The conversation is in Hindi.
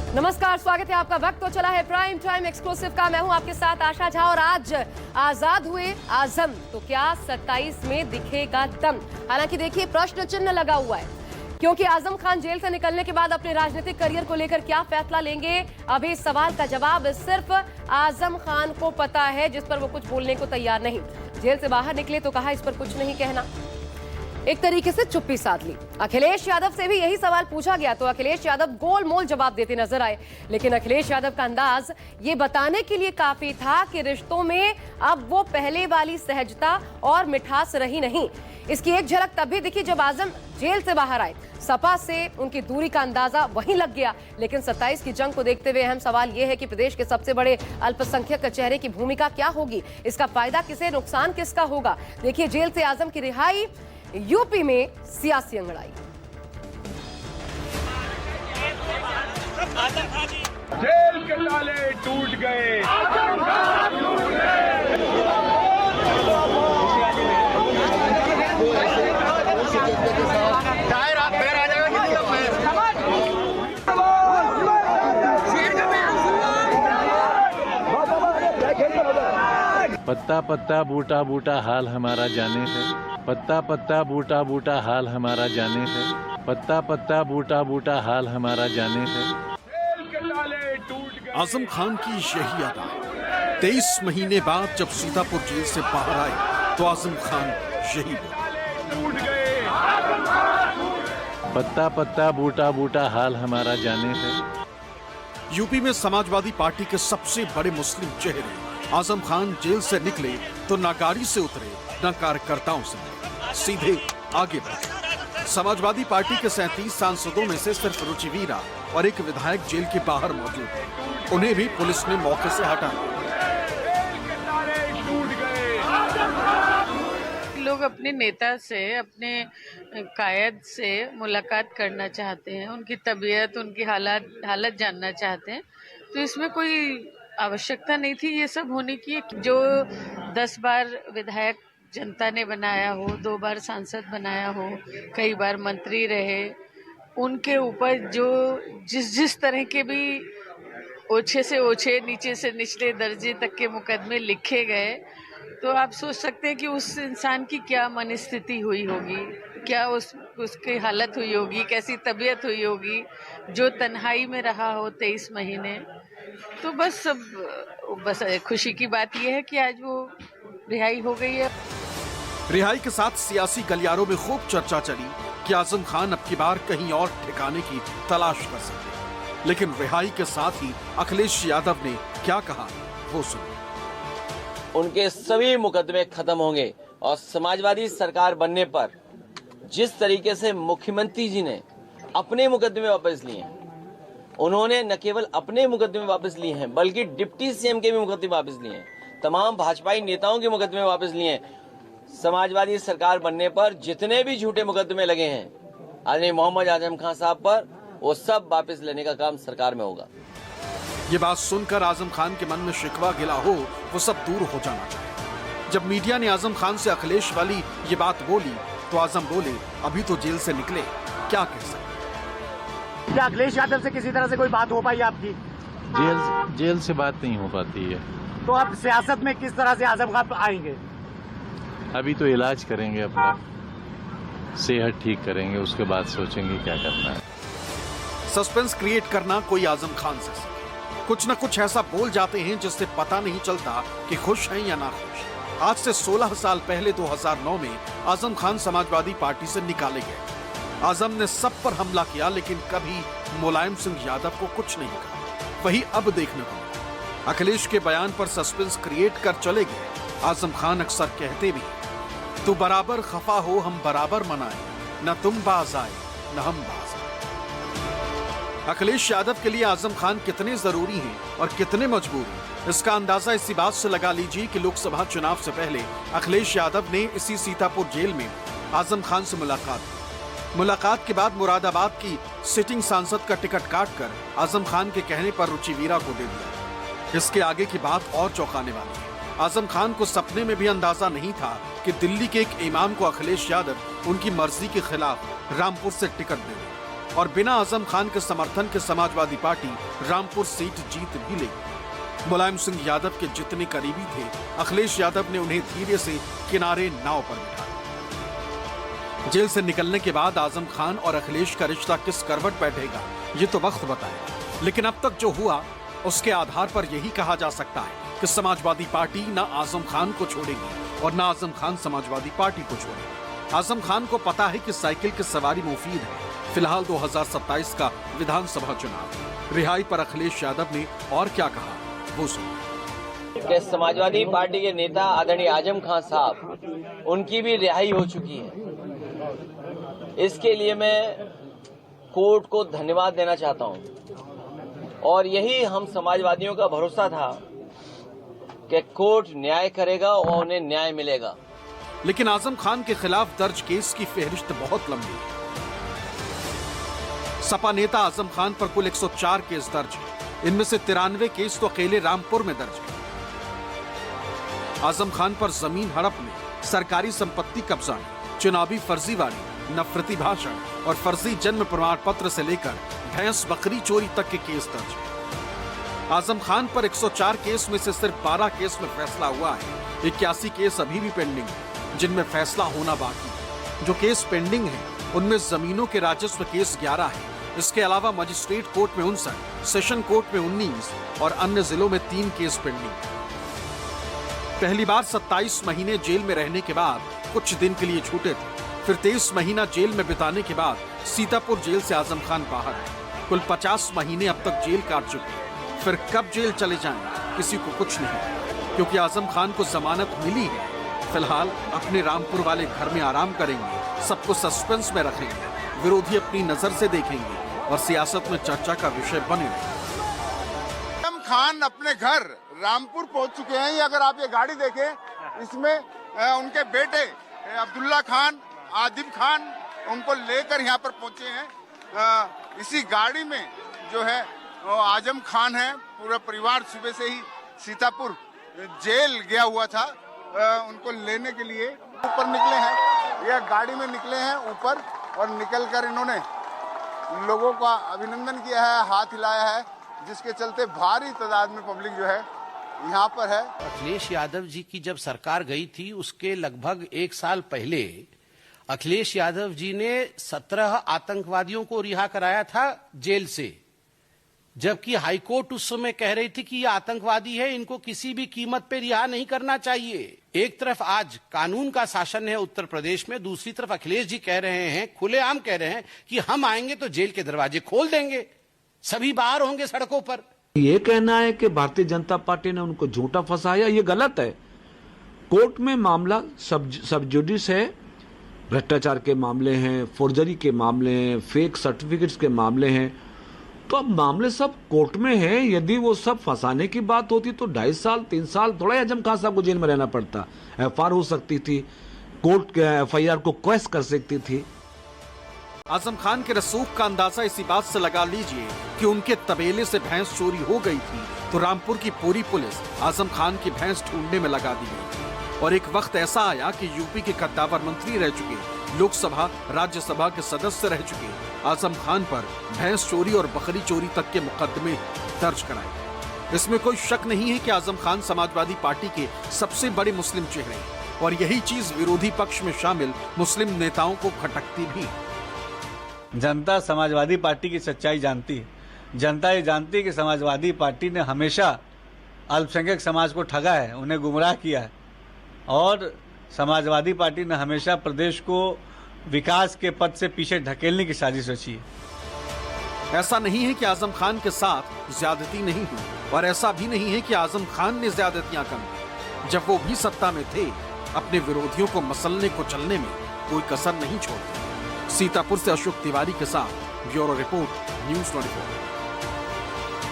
नमस्कार, स्वागत है आपका। वक्त तो चला है प्राइम टाइम एक्सक्लूसिव का। मैं हूं आपके साथ आशा झा और आज आजाद हुए आजम, तो क्या 27 में दिखेगा दम? हालांकि देखिए, प्रश्न चिन्ह लगा हुआ है, क्योंकि आजम खान जेल से निकलने के बाद अपने राजनीतिक करियर को लेकर क्या फैसला लेंगे, अभी इस सवाल का जवाब सिर्फ आजम खान को पता है, जिस पर वो कुछ बोलने को तैयार नहीं। जेल से बाहर निकले तो कहा इस पर कुछ नहीं कहना, एक तरीके से चुप्पी साध ली। अखिलेश यादव से भी यही सवाल पूछा गया तो अखिलेश यादव गोलमोल जवाब देते नजर आए, लेकिन अखिलेश यादव का अंदाज ये बताने के लिए काफी था कि रिश्तों में अब वो पहले वाली सहजता और मिठास रही नहीं। इसकी एक झलक तब भी दिखी जब आजम जेल से बाहर आए। सपा से उनकी दूरी का अंदाजा वहीं लग गया, लेकिन 27 की जंग को देखते हुए अहम सवाल यह है कि प्रदेश के सबसे बड़े अल्पसंख्यक चेहरे की भूमिका क्या होगी, इसका फायदा किसे, नुकसान किसका होगा। देखिए, जेल से आजम की रिहाई, यूपी में सियासी अंगड़ाई। जेल के ताले टूट गए, पत्ता पत्ता बूटा बूटा हाल हमारा जाने है, पत्ता पत्ता बूटा बूटा हाल हमारा जाने है, पत्ता पत्ता बूटा बूटा हाल हमारा जाने है। आजम खान की यही अदा है। 23 महीने बाद जब सीतापुर जेल से बाहर आए तो आजम खान यही बोले, पत्ता पत्ता बूटा बूटा हाल हमारा जाने है। यूपी में समाजवादी पार्टी के सबसे बड़े मुस्लिम चेहरे आजम खान जेल से निकले तो न गाड़ी से उतरे न कार्यकर्ताओं से, सीधे आगे बढ़े। समाजवादी पार्टी के 37 सांसदों में से सिर्फ रुचि वीरा और एक विधायक जेल के बाहर मौजूद है। उन्हें भी पुलिस ने मौके से हटा दिया। लोग अपने नेता से, अपने कायद से मुलाकात करना चाहते हैं, उनकी तबीयत, उनकी हालत जानना चाहते हैं, तो इसमें कोई आवश्यकता नहीं थी ये सब होने की। जो 10 बार विधायक जनता ने बनाया हो, 2 बार सांसद बनाया हो, कई बार मंत्री रहे, उनके ऊपर जो जिस तरह के भी ओछे से ओछे, नीचे से निचले दर्जे तक के मुकदमे लिखे गए, तो आप सोच सकते हैं कि उस इंसान की क्या मनस्थिति हुई होगी, क्या उसकी हालत हुई होगी, कैसी तबीयत हुई होगी, जो तन्हाई में रहा हो 23 महीने। तो बस खुशी की बात यह है कि आज वो रिहाई हो गई है। रिहाई के साथ सियासी गलियारों में खूब चर्चा चली कि आजम खान अब की बार कहीं और ठिकाने की तलाश कर सकते, लेकिन रिहाई के साथ ही अखिलेश यादव ने क्या कहा वो सुनिए। उनके सभी मुकदमे खत्म होंगे और समाजवादी सरकार बनने पर जिस तरीके से मुख्यमंत्री जी ने अपने मुकदमे वापस लिए हैं, उन्होंने न केवल अपने मुकदमे वापस लिए हैं बल्कि डिप्टी सीएम के भी मुकदमे वापस लिए हैं, तमाम भाजपाई नेताओं के मुकदमे वापस लिए हैं। समाजवादी सरकार बनने पर जितने भी झूठे मुकदमे लगे हैं आदरणीय मोहम्मद आजम खान साहब पर, वो सब वापस लेने का काम सरकार में होगा। ये बात सुनकर आजम खान के मन में शिकवा गिला हो वो सब दूर हो जाना चाहिए। जब मीडिया ने आजम खान से अखिलेश वाली ये बात बोली तो आजम बोले, अभी तो जेल से निकले, क्या कह सकते। क्या अखिलेश यादव से किसी तरह से कोई बात हो पाई आपकी? जेल से बात नहीं हो पाती है। तो आप सियासत में किस तरह से आजम खान आएंगे? अभी तो इलाज करेंगे, अपना सेहत ठीक करेंगे, उसके बाद सोचेंगे क्या करना है। सस्पेंस क्रिएट करना कोई आजम खान से सीखे। कुछ न कुछ ऐसा बोल जाते हैं जिससे पता नहीं चलता कि खुश हैं या ना खुश। आज से 16 साल पहले 2009 में आजम खान समाजवादी पार्टी से निकाले गए। आजम ने सब पर हमला किया, लेकिन कभी मुलायम सिंह यादव को कुछ नहीं कहा। वही अब देखने को मिला। अखिलेश के बयान पर सस्पेंस क्रिएट कर चले गए। आजम खान अक्सर कहते भी, तू बराबर खफा हो हम बराबर मनाए, न तुम बाज आए न हम बाज आए। अखिलेश यादव के लिए आजम खान कितने जरूरी हैं और कितने मजबूर हैं, इसका अंदाजा इसी बात से लगा लीजिए कि लोकसभा चुनाव से पहले अखिलेश यादव ने इसी सीतापुर जेल में आजम खान से मुलाकात की। मुलाकात के बाद मुरादाबाद की सिटिंग सांसद का टिकट काटकर आजम खान के कहने पर रुचि वीरा को दे दिया। इसके आगे की बात और चौंकाने वाली है। आजम खान को सपने में भी अंदाजा नहीं था कि दिल्ली के एक इमाम को अखिलेश यादव उनकी मर्जी के खिलाफ रामपुर से टिकट दे और बिना आजम खान के समर्थन के समाजवादी पार्टी रामपुर सीट जीत भी लेगी। मुलायम सिंह यादव के जितने करीबी थे, अखिलेश यादव ने उन्हें धीरे से किनारे नाव पर बिठाया। जेल से निकलने के बाद आजम खान और अखिलेश का रिश्ता किस करवट बैठेगा, ये तो वक्त बताएगा। लेकिन अब तक जो हुआ उसके आधार पर यही कहा जा सकता है कि समाजवादी पार्टी न आजम खान को छोड़ेगी और न आजम खान समाजवादी पार्टी को छोड़ेगी। आजम खान को पता है कि साइकिल की सवारी मुफीद है। फिलहाल 2027 का विधानसभा चुनाव, रिहाई पर अखिलेश यादव ने और क्या कहा वो सुनिए। कि समाजवादी पार्टी के नेता आदरणीय आजम खान साहब, उनकी भी रिहाई हो चुकी है। इसके लिए मैं कोर्ट को धन्यवाद देना चाहता हूं और यही हम समाजवादियों का भरोसा था कि कोर्ट न्याय करेगा और उन्हें न्याय मिलेगा। लेकिन आजम खान के खिलाफ दर्ज केस की फेहरिस्त बहुत लंबी है। सपा नेता आजम खान पर कुल 104 केस दर्ज है। इनमें से 93 केस तो अकेले रामपुर में दर्ज है। आजम खान पर जमीन हड़प में, सरकारी संपत्ति कब्जा में, चुनावी फर्जीवाड़ी, नफरती भाषण और फर्जी जन्म प्रमाण पत्र से लेकर भैंस बकरी चोरी तक के केस दर्ज है। आजम खान पर 104 केस में से सिर्फ 12 केस में फैसला हुआ है। 81 केस अभी भी पेंडिंग है, जिनमें फैसला होना बाकी है। जो केस पेंडिंग है उनमें जमीनों के राजस्व केस 11 है। इसके अलावा मजिस्ट्रेट कोर्ट में 59, सेशन कोर्ट में 19 और अन्य जिलों में 3 केस पेंडिंग है। पहली बार 27 महीने जेल में रहने के बाद कुछ दिन के लिए छूटे थे। फिर 23 महीना जेल में बिताने के बाद सीतापुर जेल से आजम खान बाहर है। कुल 50 महीने अब तक जेल काट चुके हैं। फिर कब जेल चले जाएं किसी को कुछ नहीं, क्योंकि आजम खान को जमानत मिली है। फिलहाल अपने रामपुर वाले घर में आराम करेंगे, सबको सस्पेंस में रखेंगे, विरोधी अपनी नजर से देखेंगे और सियासत में चर्चा का विषय बने रहेंगे। आजम खान अपने घर रामपुर पहुंच चुके हैं। ये अगर आप ये गाड़ी देखें, इसमें उनके बेटे अब्दुल्ला खान, आदिब खान उनको लेकर यहाँ पर पहुंचे हैं। इसी गाड़ी में जो है आजम खान है। पूरा परिवार सुबह से ही सीतापुर जेल गया हुआ था। उनको लेने के लिए ऊपर निकले हैं, यह गाड़ी में निकले हैं ऊपर और निकलकर इन्होंने लोगों का अभिनंदन किया है, हाथ हिलाया है, जिसके चलते भारी तादाद में पब्लिक जो है यहाँ पर है। अखिलेश यादव जी की जब सरकार गई थी उसके लगभग 1 साल पहले अखिलेश यादव जी ने 17 आतंकवादियों को रिहा कराया था जेल से, जबकि हाईकोर्ट उस समय कह रही थी कि ये आतंकवादी है, इनको किसी भी कीमत पे रिहा नहीं करना चाहिए। एक तरफ आज कानून का शासन है उत्तर प्रदेश में, दूसरी तरफ अखिलेश जी कह रहे हैं, खुलेआम कह रहे हैं कि हम आएंगे तो जेल के दरवाजे खोल देंगे, सभी बाहर होंगे सड़कों पर। ये कहना है कि भारतीय जनता पार्टी ने उनको झूठा फंसाया, ये गलत है। कोर्ट में मामला सब जुडिस है, भ्रष्टाचार के मामले हैं, फोर्जरी के मामले हैं, फेक सर्टिफिकेट्स के मामले हैं, तो अब मामले सब कोर्ट में हैं। यदि वो सब फंसाने की बात होती तो 2.5 साल 3 साल थोड़ा ही आजम खान साहब को जेल में रहना पड़ता। FIR हो सकती थी, कोर्ट FIR को क्वेश कर सकती थी। आजम खान के रसूख का अंदाजा इसी बात से लगा लीजिए कि उनके तबेले से भैंस चोरी हो गई थी तो रामपुर की पूरी पुलिस आजम खान की भैंस ढूंढने में लगा दी गई। और एक वक्त ऐसा आया कि यूपी के कद्दावर मंत्री रह चुके, लोकसभा राज्यसभा के सदस्य रह चुके आजम खान पर भैंस चोरी और बकरी चोरी तक के मुकदमे दर्ज कराए। इसमें कोई शक नहीं है कि आजम खान समाजवादी पार्टी के सबसे बड़े मुस्लिम चेहरे हैं और यही चीज विरोधी पक्ष में शामिल मुस्लिम नेताओं को खटकती भी है। जनता समाजवादी पार्टी की सच्चाई जानती है। जनता ये जानती है कि समाजवादी पार्टी ने हमेशा अल्पसंख्यक समाज को ठगा है, उन्हें गुमराह किया है और समाजवादी पार्टी ने हमेशा प्रदेश को विकास के पथ से पीछे ढकेलने की साजिश रची है। ऐसा नहीं है कि आजम खान के साथ ज्यादती नहीं हुई और ऐसा भी नहीं है कि आजम खान ने ज्यादतियां करी। जब वो भी सत्ता में थे, अपने विरोधियों को मसलने को चलने में कोई कसर नहीं छोड़ते। सीतापुर से अशोक तिवारी के साथ ब्यूरो रिपोर्ट, न्यूज़ 24।